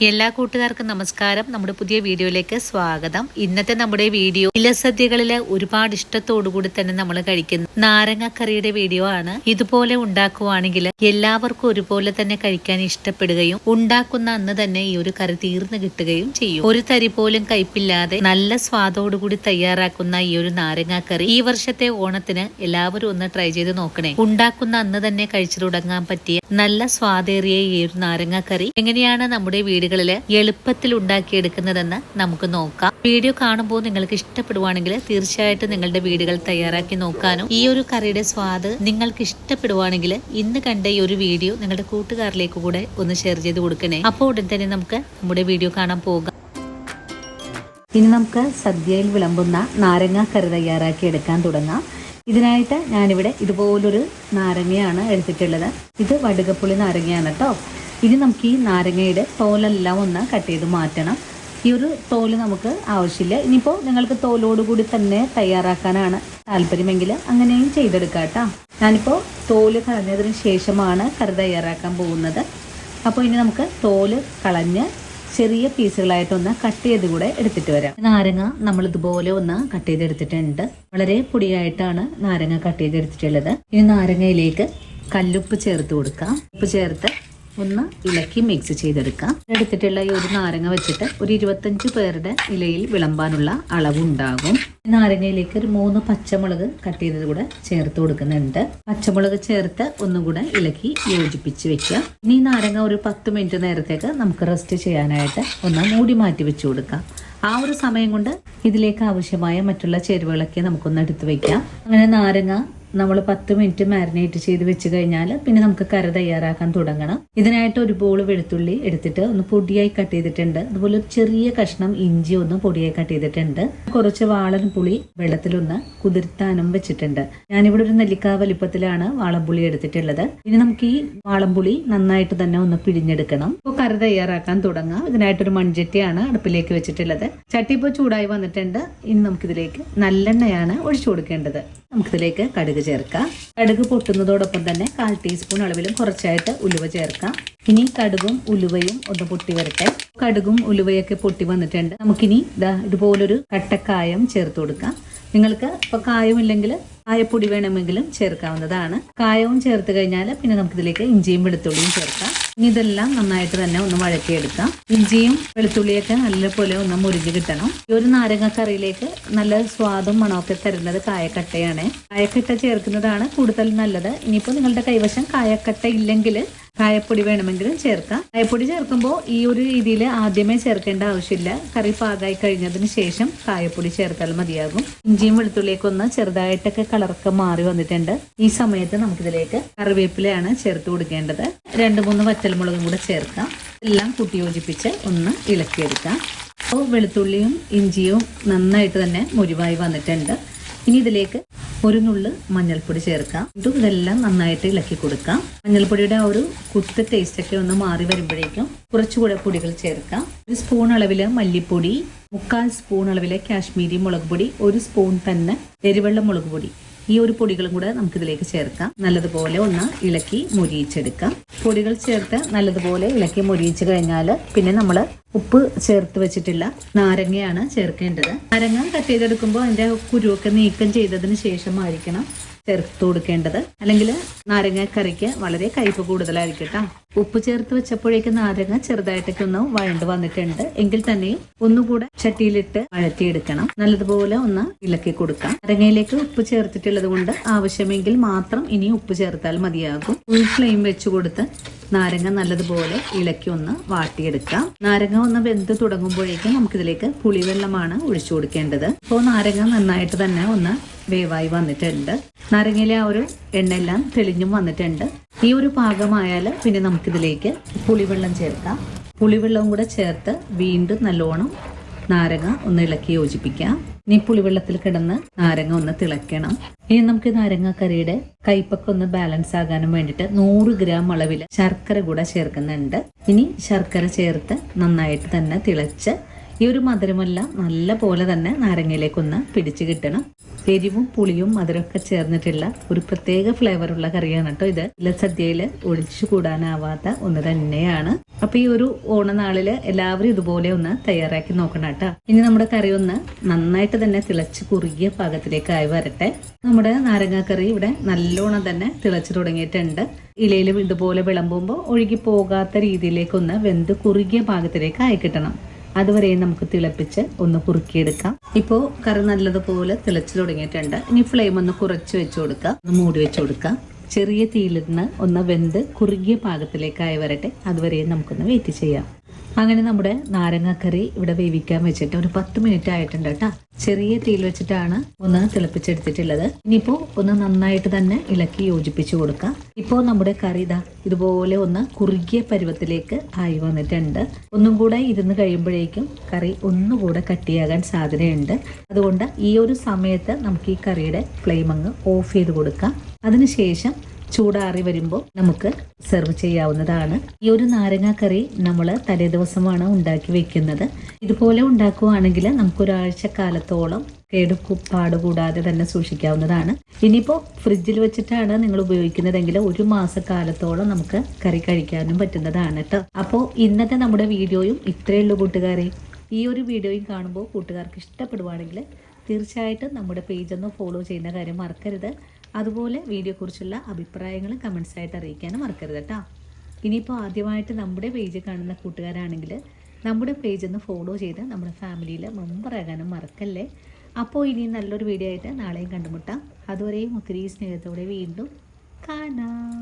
എല്ലാ കൂട്ടുകാർക്കും നമസ്കാരം. നമ്മുടെ പുതിയ വീഡിയോയിലേക്ക് സ്വാഗതം. ഇന്നത്തെ നമ്മുടെ വീഡിയോ ഇലസദ്യകളിലെ ഒരുപാട് ഇഷ്ടത്തോടുകൂടി തന്നെ നമ്മൾ കഴിക്കുന്ന നാരങ്ങക്കറിയുടെ വീഡിയോ ആണ്. ഇതുപോലെ ഉണ്ടാക്കുവാണെങ്കിൽ എല്ലാവർക്കും ഒരുപോലെ തന്നെ കഴിക്കാൻ ഇഷ്ടപ്പെടുകയും ഉണ്ടാക്കുന്ന അന്ന് തന്നെ ഈ ഒരു കറി തീർന്നു കിട്ടുകയും ചെയ്യും. ഒരു തരി പോലും കയ്പില്ലാതെ നല്ല സ്വാദോടുകൂടി തയ്യാറാക്കുന്ന ഈ ഒരു നാരങ്ങാക്കറി ഈ വർഷത്തെ ഓണത്തിന് എല്ലാവരും ഒന്ന് ട്രൈ ചെയ്ത് നോക്കണേ. ഉണ്ടാക്കുന്ന അന്ന് തന്നെ കഴിച്ചു തുടങ്ങാൻ പറ്റിയ നല്ല സ്വാദേറിയ ഈ ഒരു നാരങ്ങാക്കറി എങ്ങനെയാണ് നമ്മുടെ വീടുകളിൽ എളുപ്പത്തിൽ ഉണ്ടാക്കിയെടുക്കുന്നതെന്ന് നമുക്ക് നോക്കാം. വീഡിയോ കാണുമ്പോൾ നിങ്ങൾക്ക് ഇഷ്ടപ്പെടുവാണെങ്കിൽ തീർച്ചയായിട്ടും നിങ്ങളുടെ വീടുകൾ തയ്യാറാക്കി നോക്കാനും ഈ ഒരു കറിയുടെ സ്വാദ് നിങ്ങൾക്ക് ഇഷ്ടപ്പെടുവാണെങ്കിൽ ഇന്ന് കണ്ട ഈ ഒരു വീഡിയോ നിങ്ങളുടെ കൂട്ടുകാരിലേക്ക് കൂടെ ഒന്ന് ഷെയർ ചെയ്ത് കൊടുക്കണേ. അപ്പോൾ ഉടൻ തന്നെ നമുക്ക് നമ്മുടെ വീഡിയോ കാണാൻ പോകാം. ഇനി നമുക്ക് സദ്യയിൽ വിളമ്പുന്ന നാരങ്ങാക്കറി തയ്യാറാക്കി എടുക്കാൻ തുടങ്ങാം. ഇതിനായിട്ട് ഞാനിവിടെ ഇതുപോലൊരു നാരങ്ങയാണ് എടുത്തിട്ടുള്ളത്. ഇത് വടുകപ്പുളി നാരങ്ങയാണ് കേട്ടോ. ഇനി നമുക്ക് ഈ നാരങ്ങയുടെ തോലെല്ലാം ഒന്ന് കട്ട് ചെയ്ത് മാറ്റണം. ഈ ഒരു തോല് നമുക്ക് ആവശ്യമില്ല. ഇനിയിപ്പോൾ നിങ്ങൾക്ക് തോലോടുകൂടി തന്നെ തയ്യാറാക്കാനാണ് താല്പര്യമെങ്കിൽ അങ്ങനെയും ചെയ്തെടുക്കാം കേട്ടോ. ഞാനിപ്പോൾ തോല് കളഞ്ഞതിന് ശേഷമാണ് കറി തയ്യാറാക്കാൻ പോകുന്നത്. അപ്പോൾ ഇനി നമുക്ക് തോല് കളഞ്ഞ് ചെറിയ പീസുകളായിട്ടൊന്ന് കട്ട് ചെയ്ത് കൂടെ എടുത്തിട്ട് വരാം. നാരങ്ങ നമ്മൾ ഇതുപോലെ ഒന്ന് കട്ട് ചെയ്തെടുത്തിട്ടുണ്ട്. വളരെ പൊടിയായിട്ടാണ് നാരങ്ങ കട്ട് ചെയ്തെടുത്തിട്ടുള്ളത്. ഇനി നാരങ്ങയിലേക്ക് കല്ലുപ്പ് ചേർത്ത് കൊടുക്കാം. ഉപ്പ് ചേർത്ത് ഒന്ന് ഇളക്കി മിക്സ് ചെയ്തെടുക്കാം. എടുത്തിട്ടുള്ള ഈ ഒരു നാരങ്ങ വെച്ചിട്ട് ഒരു 25 പേരുടെ ഇലയിൽ വിളമ്പാനുള്ള അളവുണ്ടാകും. നാരങ്ങയിലേക്ക് ഒരു 3 പച്ചമുളക് കട്ട് ചെയ്തത് കൂടെ ചേർത്ത് കൊടുക്കുന്നുണ്ട്. പച്ചമുളക് ചേർത്ത് ഒന്നുകൂടെ ഇളക്കി യോജിപ്പിച്ച് വെക്കുക. ഇനി നാരങ്ങ ഒരു 10 മിനിറ്റ് നേരത്തേക്ക് നമുക്ക് റെസ്റ്റ് ചെയ്യാനായിട്ട് ഒന്ന് മൂടി മാറ്റി വെച്ച് കൊടുക്കാം. ആ ഒരു സമയം കൊണ്ട് ഇതിലേക്ക് ആവശ്യമായ മറ്റുള്ള ചേരുവകളൊക്കെ നമുക്കൊന്ന് എടുത്ത് വെക്കാം. അങ്ങനെ നാരങ്ങ നമ്മൾ 10 മിനിറ്റ് മാരിനേറ്റ് ചെയ്ത് വെച്ച് കഴിഞ്ഞാൽ പിന്നെ നമുക്ക് കറി തയ്യാറാക്കാൻ തുടങ്ങണം. ഇതിനായിട്ട് ഒരു ബോൾ വെളുത്തുള്ളി എടുത്തിട്ട് ഒന്ന് പൊടിയായി കട്ട് ചെയ്തിട്ടുണ്ട്. അതുപോലെ ഒരു ചെറിയ കഷ്ണം ഇഞ്ചി ഒന്ന് പൊടിയായി കട്ട് ചെയ്തിട്ടുണ്ട്. കുറച്ച് വാളൻ പുളി വെള്ളത്തിലൊന്ന് കുതിർത്താനും വെച്ചിട്ടുണ്ട്. ഞാനിവിടെ ഒരു നെല്ലിക്ക വലിപ്പത്തിലാണ് വാളംപുളി എടുത്തിട്ടുള്ളത്. ഇനി നമുക്ക് ഈ വാളംപുളി നന്നായിട്ട് തന്നെ ഒന്ന് പിഴിഞ്ഞെടുക്കണം. ഇപ്പോൾ കറി തയ്യാറാക്കാൻ തുടങ്ങാം. ഇതിനായിട്ടൊരു മൺചട്ടിയാണ് അടുപ്പിലേക്ക് വെച്ചിട്ടുള്ളത്. ചട്ടി ഇപ്പോൾ ചൂടായി വന്നിട്ടുണ്ട്. ഇനി നമുക്കിതിലേക്ക് നല്ലെണ്ണയാണ് ഒഴിച്ചു കൊടുക്കേണ്ടത്. നമുക്കിതിലേക്ക് കടുക് ചേർക്കാം. കടുക് പൊട്ടുന്നതോടൊപ്പം തന്നെ 1/4 ടീസ്പൂൺ അളവിലും കുറച്ചായിട്ട് ഉലുവ ചേർക്കാം. ഇനി കടുകും ഉലുവയും ഒന്ന് പൊട്ടി വരട്ടെ. കടുകും ഉലുവയൊക്കെ പൊട്ടി വന്നിട്ടുണ്ട്. നമുക്കിനി ഇതുപോലൊരു കട്ടക്കായം ചേർത്ത് കൊടുക്കാം. നിങ്ങൾക്ക് ഇപ്പൊ കായമില്ലെങ്കിൽ കായപ്പൊടി വേണമെങ്കിലും ചേർക്കാവുന്നതാണ്. കായവും ചേർത്ത് കഴിഞ്ഞാൽ പിന്നെ നമുക്കിതിലേക്ക് ഇഞ്ചിയും വെളുത്തുള്ളിയും ചേർക്കാം. ഇനി ഇതെല്ലാം നന്നായിട്ട് തന്നെ ഒന്ന് വഴക്കിയെടുക്കാം. ഇഞ്ചിയും വെളുത്തുള്ളിയൊക്കെ നല്ലപോലെ ഒന്ന് മുരിഞ്ഞ് കിട്ടണം. ഈ ഒരു നാരങ്ങക്കറിയിലേക്ക് നല്ല സ്വാദും മണമൊക്കെ തരുന്നത് കായക്കട്ടയാണ്. കായക്കട്ട ചേർക്കുന്നതാണ് കൂടുതൽ നല്ലത്. ഇനിയിപ്പോൾ നിങ്ങളുടെ കൈവശം കായക്കട്ട ഇല്ലെങ്കിൽ കായപ്പൊടി വേണമെങ്കിലും ചേർക്കാം. കായപ്പൊടി ചേർക്കുമ്പോൾ ഈ ഒരു രീതിയിൽ ആദ്യമേ ചേർക്കേണ്ട ആവശ്യമില്ല. കറി പാകമായി കഴിഞ്ഞതിന് ശേഷം കായപ്പൊടി ചേർത്താൽ മതിയാകും. ഇഞ്ചിയും വെളുത്തുള്ളിയൊക്കെ ഒന്ന് ചെറുതായിട്ടൊക്കെ കളറൊക്കെ മാറി വന്നിട്ടുണ്ട്. ഈ സമയത്ത് നമുക്കിതിലേക്ക് കറിവേപ്പിലയാണ് ചേർത്ത് കൊടുക്കേണ്ടത്. 2-3 വറ്റൽമുളകും കൂടെ ചേർക്കാം. എല്ലാം കൂട്ടി യോജിപ്പിച്ച് ഒന്ന് ഇളക്കിയെടുക്കാം. അപ്പോൾ വെളുത്തുള്ളിയും ഇഞ്ചിയും നന്നായിട്ട് തന്നെ മുരിവായി വന്നിട്ടുണ്ട്. ഇനി ഇതിലേക്ക് ഒരു നുള്ള് മഞ്ഞൾപ്പൊടി ചേർക്കാം. ഇതെല്ലാം നന്നായിട്ട് ഇളക്കി കൊടുക്കാം. മഞ്ഞൾപ്പൊടിയുടെ ആ ഒരു കുത്ത് ടേസ്റ്റ് ഒക്കെ ഒന്ന് മാറി വരുമ്പോഴേക്കും കുറച്ചുകൂടെ പൊടികൾ ചേർക്കാം. 1 സ്പൂൺ അളവില് മല്ലിപ്പൊടി, 3/4 സ്പൂൺ അളവിലെ കാശ്മീരി മുളക് പൊടി, 1 സ്പൂൺ തന്നെ എരിവെള്ള മുളക് പൊടി. ഈ ഒരു പൊടികളും കൂടെ നമുക്കിതിലേക്ക് ചേർക്കാം. നല്ലതുപോലെ ഒന്ന് ഇളക്കി മൊരിയിച്ചെടുക്കാം. പൊടികൾ ചേർത്ത് നല്ലതുപോലെ ഇളക്കി മൊരിയിച്ച് കഴിഞ്ഞാൽ പിന്നെ നമ്മൾ ഉപ്പ് ചേർത്ത് വെച്ചിട്ടില്ല നാരങ്ങയാണ് ചേർക്കേണ്ടത്. നാരങ്ങ കട്ട് ചെയ്തെടുക്കുമ്പോൾ അതിൻ്റെ കുരുവൊക്കെ നീക്കം ചെയ്തതിന് ശേഷമായിരിക്കണം ചേർത്ത് കൊടുക്കേണ്ടത്. അല്ലെങ്കിൽ നാരങ്ങക്കറിക്ക് വളരെ കയ്പ് കൂടുതലായിരിക്കും കേട്ടോ. ഉപ്പ് ചേർത്ത് വെച്ചപ്പോഴേക്ക് നാരങ്ങ ചെറുതായിട്ടൊക്കെ ഒന്ന് വഴണ്ട് വന്നിട്ടുണ്ട്. എങ്കിൽ തന്നെയും ഒന്നുകൂടെ ചട്ടിയിലിട്ട് വഴറ്റിയെടുക്കണം. നല്ലതുപോലെ ഒന്ന് ഇളക്കി കൊടുക്കാം. നാരങ്ങയിലേക്ക് ഉപ്പ് ചേർത്തിട്ടുള്ളത് കൊണ്ട് ആവശ്യമെങ്കിൽ മാത്രം ഇനി ഉപ്പ് ചേർത്താൽ മതിയാകും. ഫുൾ ഫ്ലെയിം വെച്ച് കൊടുത്ത് നാരങ്ങ നല്ലതുപോലെ ഇളക്കി ഒന്ന് വാട്ടിയെടുക്കാം. നാരങ്ങ ഒന്ന് വെന്ത് തുടങ്ങുമ്പോഴേക്കും നമുക്കിതിലേക്ക് പുളിവെള്ളമാണ് ഒഴിച്ചു കൊടുക്കേണ്ടത്. അപ്പോൾ നാരങ്ങ നന്നായിട്ട് തന്നെ ഒന്ന് വേവായി വന്നിട്ടുണ്ട്. നാരങ്ങയിലെ ആ ഒരു എണ്ണയെല്ലാം തെളിഞ്ഞും വന്നിട്ടുണ്ട്. ഈ ഒരു പാകമായാൽ പിന്നെ നമുക്കിതിലേക്ക് പുളിവെള്ളം ചേർക്കാം. പുളിവെള്ളവും കൂടെ ചേർത്ത് വീണ്ടും നല്ലോണം നാരങ്ങ ഒന്ന് ഇളക്കി യോജിപ്പിക്കാം. ഇനി പുളിവെള്ളത്തിൽ കിടന്ന് നാരങ്ങ ഒന്ന് തിളയ്ക്കണം. ഇനി നമുക്ക് നാരങ്ങക്കറിയുടെ കയ്പൊക്കെ ഒന്ന് ബാലൻസ് ആകാനും വേണ്ടിയിട്ട് 100 ഗ്രാം അളവിൽ ശർക്കര കൂടെ ചേർക്കുന്നുണ്ട്. ഇനി ശർക്കര ചേർത്ത് നന്നായിട്ട് തന്നെ തിളച്ച് ഈ ഒരു മധുരമെല്ലാം നല്ല പോലെ തന്നെ നാരങ്ങയിലേക്കൊന്ന് പിടിച്ചു കിട്ടണം. എരിവും പുളിയും മധുരമൊക്കെ ചേർന്നിട്ടുള്ള ഒരു പ്രത്യേക ഫ്ലേവറുള്ള കറിയാണ് കേട്ടോ ഇത്. ഇലസദ്യയിൽ ഒഴിച്ചു കൂടാനാവാത്ത ഒന്ന് തന്നെയാണ്. അപ്പൊ ഈ ഒരു ഓണനാളില് എല്ലാവരും ഇതുപോലെ ഒന്ന് തയ്യാറാക്കി നോക്കണം കേട്ടോ. ഇനി നമ്മുടെ കറി ഒന്ന് നന്നായിട്ട് തന്നെ തിളച്ച് കുറുകിയ പാകത്തിലേക്കായി വരട്ടെ. നമ്മുടെ നാരങ്ങാക്കറി ഇവിടെ നല്ലോണം തന്നെ തിളച്ചു തുടങ്ങിയിട്ടുണ്ട്. ഇലയിലും ഇതുപോലെ വിളമ്പുമ്പോൾ ഒഴുകി പോകാത്ത രീതിയിലേക്കൊന്ന് വെന്ത് കുറുകിയ പാകത്തിലേക്ക് ആയി കിട്ടണം. അതുവരെ നമുക്ക് തിളപ്പിച്ച് ഒന്ന് കുറുക്കിയെടുക്കാം. ഇപ്പോൾ കറി നല്ലതുപോലെ തിളച്ചു തുടങ്ങിയിട്ടുണ്ട്. ഇനി ഫ്ലെയിം ഒന്ന് കുറച്ച് വെച്ച് കൊടുക്കാം, ഒന്ന് മൂടി വെച്ച് കൊടുക്കാം. ചെറിയ തീയിലിരുന്ന് ഒന്ന് വെന്ത് കുറുകിയ പാകത്തിലേക്കായി വരട്ടെ. അതുവരെ നമുക്കൊന്ന് വെയിറ്റ് ചെയ്യാം. അങ്ങനെ നമ്മുടെ നാരങ്ങാക്കറി ഇവിടെ വേവിക്കാൻ വെച്ചിട്ട് ഒരു 10 മിനിറ്റ് ആയിട്ടുണ്ട് കേട്ടോ. ചെറിയ തീയിൽ വെച്ചിട്ടാണ് ഒന്ന് തിളപ്പിച്ചെടുത്തിട്ടുള്ളത്. ഇനിയിപ്പോൾ ഒന്ന് നന്നായിട്ട് തന്നെ ഇളക്കി യോജിപ്പിച്ചു കൊടുക്കാം. ഇപ്പോൾ നമ്മുടെ കറി ഇതാ ഇതുപോലെ ഒന്ന് കുറുകിയ പരുവത്തിലേക്ക് ആയി വന്നിട്ടുണ്ട്. ഒന്നും കൂടെ ഇരുന്ന് കഴിയുമ്പോഴേക്കും കറി ഒന്നുകൂടെ കട്ടിയാകാൻ സാധ്യതയുണ്ട്. അതുകൊണ്ട് ഈ ഒരു സമയത്ത് നമുക്ക് ഈ കറിയുടെ ഫ്ലെയിം അങ്ങ് ഓഫ് ചെയ്ത് കൊടുക്കാം. അതിനുശേഷം ചൂടാറി വരുമ്പോൾ നമുക്ക് സെർവ് ചെയ്യാവുന്നതാണ്. ഈ ഒരു നാരങ്ങാക്കറി നമ്മൾ തലേ ദിവസമാണ് ഉണ്ടാക്കി വെക്കുന്നത്. ഇതുപോലെ ഉണ്ടാക്കുകയാണെങ്കിൽ നമുക്കൊരാഴ്ച കാലത്തോളം കേടുപാട് കൂടാതെ തന്നെ സൂക്ഷിക്കാവുന്നതാണ്. ഇനിയിപ്പോൾ ഫ്രിഡ്ജിൽ വെച്ചിട്ടാണ് നിങ്ങൾ ഉപയോഗിക്കുന്നതെങ്കിൽ 1 മാസക്കാലത്തോളം നമുക്ക് കറി കഴിക്കാനും പറ്റുന്നതാണ് കേട്ടോ. അപ്പോൾ ഇന്നത്തെ നമ്മുടെ വീഡിയോയും ഇത്രയേ ഉള്ളൂ കൂട്ടുകാരെ. ഈ ഒരു വീഡിയോയും കാണുമ്പോൾ കൂട്ടുകാർക്ക് ഇഷ്ടപ്പെടുവാണെങ്കിൽ തീർച്ചയായിട്ടും നമ്മുടെ പേജൊന്ന് ഫോളോ ചെയ്യുന്ന കാര്യം മറക്കരുത്. അതുപോലെ വീഡിയോയെക്കുറിച്ചുള്ള അഭിപ്രായങ്ങൾ കമൻസായിട്ട് അറിയിക്കാനും മറക്കരുത് കേട്ടോ. ഇനിയിപ്പോൾ ആദ്യമായിട്ട് നമ്മുടെ പേജ് കാണുന്ന കൂട്ടുകാരാണെങ്കിൽ നമ്മുടെ പേജൊന്ന് ഫോളോ ചെയ്ത് നമ്മുടെ ഫാമിലിയിൽ മെമ്പറാകാനും മറക്കല്ലേ. അപ്പോൾ ഇനി നല്ലൊരു വീഡിയോ ആയിട്ട് നാളെയും കണ്ടുമുട്ടാം. അതുവരെയും ഒത്തിരി സ്നേഹത്തോടെ വീണ്ടും കാണാം.